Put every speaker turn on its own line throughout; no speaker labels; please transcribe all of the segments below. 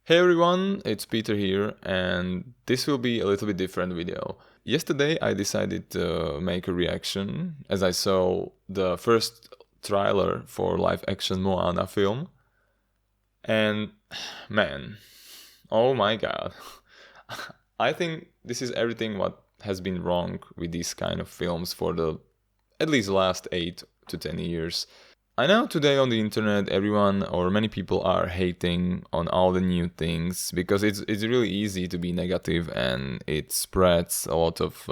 Hey everyone, it's Peter here, and this will be a little bit different video. Yesterday I decided to make a reaction as I saw the first trailer for live action Moana film. And man, oh my god. I think this is everything what has been wrong with these kind of films for the at least last 8 to 10 years. I know today on the internet everyone or many people are hating on all the new things because it's really easy to be negative and it spreads a lot of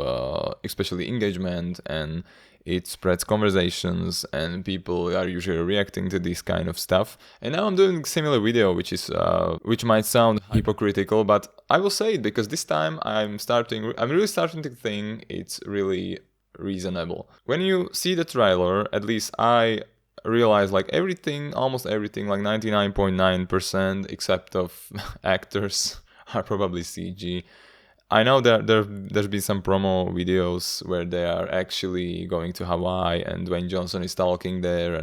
especially engagement, and it spreads conversations and people are usually reacting to this kind of stuff. And now I'm doing a similar video which might sound hypocritical, but I will say it because this time I'm really starting to think it's really reasonable. When you see the trailer, at least I realize like almost everything, like 99.9% except of actors are probably CG. I know that there's been some promo videos where they are actually going to Hawaii and Dwanye Johnson is talking there,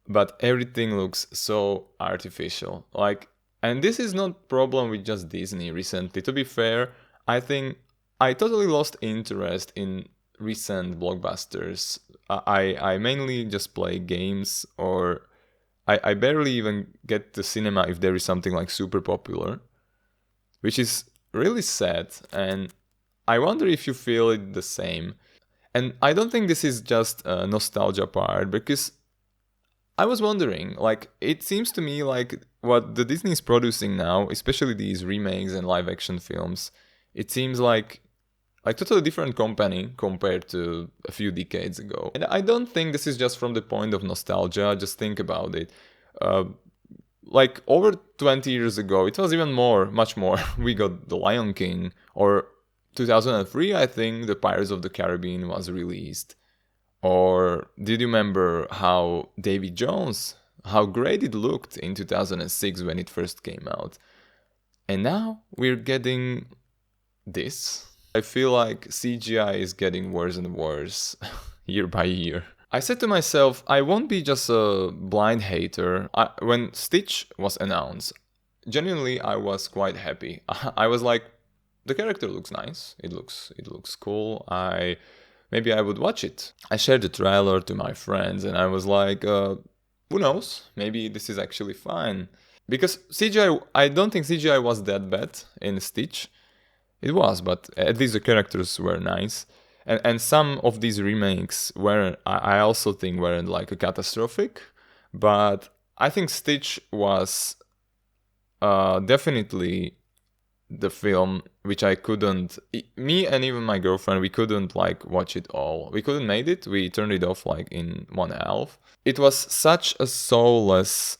but everything looks so artificial. And this is not problem with just Disney recently. To be fair, I think I totally lost interest in recent blockbusters. I mainly just play games, or I barely even get to cinema if there is something like super popular, which is really sad, and I wonder if you feel it the same. And I don't think this is just a nostalgia part, because I was wondering, like, it seems to me like what the Disney is producing now, especially these remakes and live action films, it seems like totally different company compared to a few decades ago. And I don't think this is just from the point of nostalgia. Just think about it. Like over 20 years ago, it was even much more. We got The Lion King, or 2003, I think, The Pirates of the Caribbean was released. Or did you remember how Davy Jones, how great it looked in 2006 when it first came out? And now we're getting this. I feel like CGI is getting worse and worse year by year. I said to myself, I won't be just a blind hater. When Stitch was announced, genuinely I was quite happy. I was like, the character looks nice. It looks cool. Maybe I would watch it. I shared the trailer to my friends and I was like, who knows? Maybe this is actually fine. Because CGI, I don't think CGI was that bad in Stitch. It was, but at least the characters were nice. And some of these remakes I also think weren't like a catastrophic. But I think Stitch was definitely the film which I couldn't, me and even my girlfriend, we couldn't like watch it all. We couldn't make it. We turned it off like in one half. It was such a soulless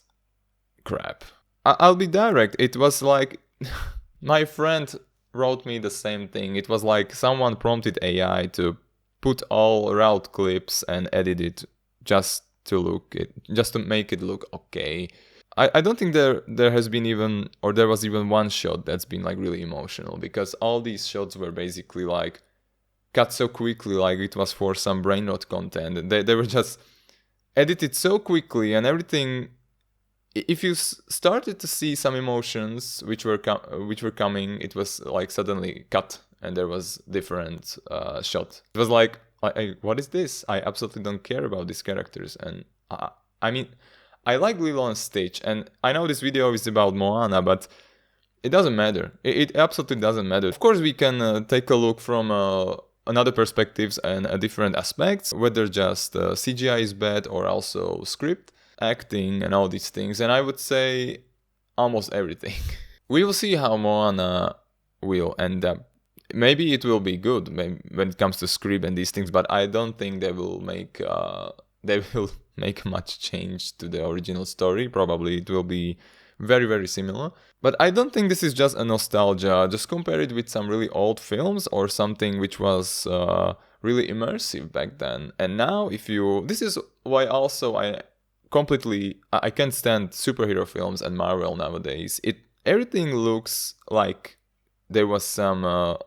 crap. I'll be direct. It was like my friend wrote me the same thing. It was like someone prompted AI to put all route clips and edit it just to make it look okay. I don't think there has been even, or there was even one shot that's been like really emotional, because all these shots were basically like cut so quickly, like it was for some brain rot content. They were just edited so quickly, and everything. If you started to see some emotions which were coming, it was like suddenly cut and there was different shot. It was like, what is this? I absolutely don't care about these characters. And I mean, I like Lilo and Stitch, and I know this video is about Moana, but it doesn't matter. It absolutely doesn't matter. Of course, we can take a look from another perspectives and different aspects, whether just CGI is bad or also script, acting, and all these things. And I would say almost everything. We will see how Moana will end up. Maybe it will be good when it comes to script and these things, but I don't think they will make much change to the original story. Probably it will be very, very similar. But I don't think this is just a nostalgia. Just compare it with some really old films or something which was really immersive back then. And now this is why also I can't stand superhero films and Marvel nowadays. Everything looks like there was some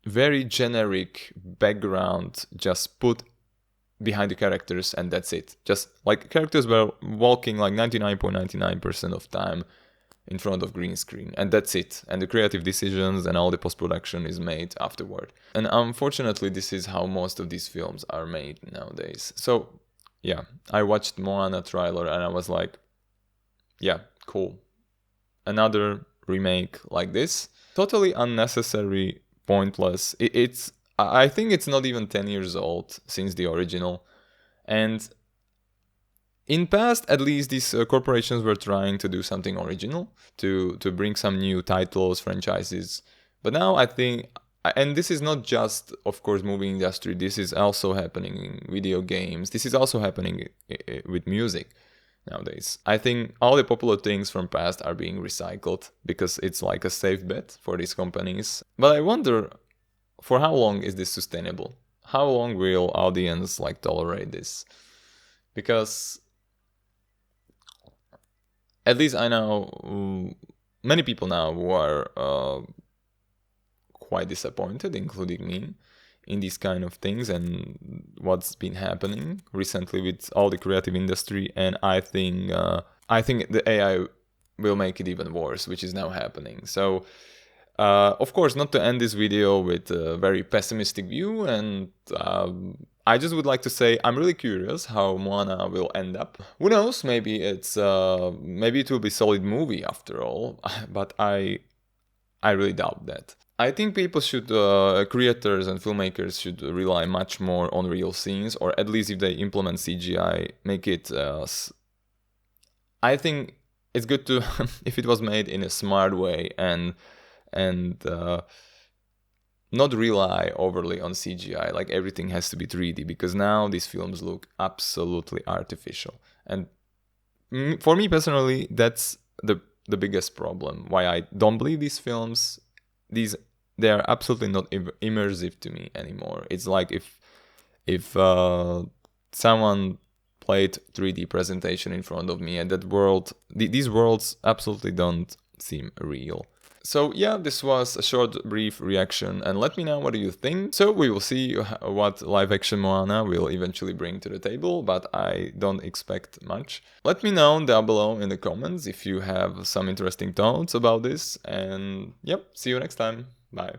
very generic background just put behind the characters, and that's it. Just like characters were walking like 99.99% of time in front of green screen, and that's it. And the creative decisions and all the post-production is made afterward. And unfortunately, this is how most of these films are made nowadays. So yeah, I watched Moana trailer and I was like, yeah, cool. Another remake like this. Totally unnecessary, pointless. I think it's not even 10 years old since the original. And in past, at least, these corporations were trying to do something original, to bring some new titles, franchises. But now I think, and this is not just, of course, movie industry, this is also happening in video games. This is also happening with music nowadays. I think all the popular things from past are being recycled because it's like a safe bet for these companies. But I wonder, for how long is this sustainable? How long will audience like tolerate this? Because at least I know many people now who are quite disappointed, including me, in these kind of things and what's been happening recently with all the creative industry. And I think the AI will make it even worse, which is now happening. So of course, not to end this video with a very pessimistic view, and I just would like to say I'm really curious how Moana will end up. Who knows? Maybe it will be a solid movie after all, but I really doubt that. I think people should, creators and filmmakers should rely much more on real scenes, or at least if they implement CGI, make it. I think it's good to if it was made in a smart way and not rely overly on CGI, like everything has to be 3D, because now these films look absolutely artificial. And for me personally, that's the biggest problem. Why I don't believe these films, they are absolutely not immersive to me anymore. It's like if someone played 3D presentation in front of me, and that world, these worlds absolutely don't seem real. So yeah, this was a short, brief reaction, and let me know what do you think. So we will see what live-action Moana will eventually bring to the table, but I don't expect much. Let me know down below in the comments if you have some interesting thoughts about this, and yep, see you next time. Bye.